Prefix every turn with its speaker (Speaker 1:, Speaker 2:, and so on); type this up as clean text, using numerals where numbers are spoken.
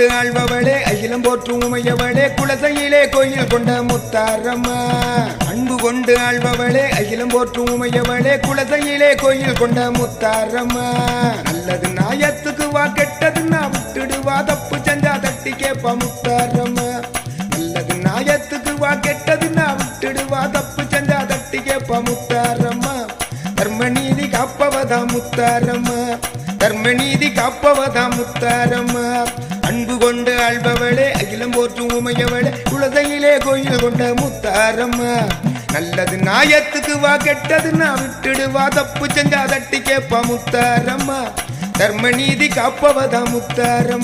Speaker 1: கொண்டு ஆழ்பவளே அகிலம் போற்றும் உமையவளே குலசையிலே கோயில் கொண்ட முத்தாரம்மா அன்பு கொண்டு ஆழ்பவளே அகிலம் போற்றும் உமையவளே குலசையிலே கோயில் கொண்ட முத்தாரம்மா நல்லது நாயத்துக்கு வா கெட்டது நான் விட்டுடுவா தப்பு செஞ்சா தட்டி கேப்பா முத்தாரம்மா நல்லது நாயத்துக்கு வா கெட்டது நான் விட்டுடுவா தப்பு செஞ்சா தட்டி கேப்பா முத்தாரம்மா தர்மநீதி காப்பவதா முத்தாரம்மா தர்மநீதி காப்பவதா முத்தாரம்மா அன்பு கொண்டு ஆழ்பவளே அகிலம் போற்றும் உமையவளே குலசையிலே கோயில் கொண்ட முத்தாரம்மா நல்லது நாயத்துக்கு வா கெட்டது நான் விட்டுடுவா தப்பு செஞ்சா தட்டி கேப்பா முத்தாரம்மா தர்மநீதி காப்பவதா முத்தாரம்மா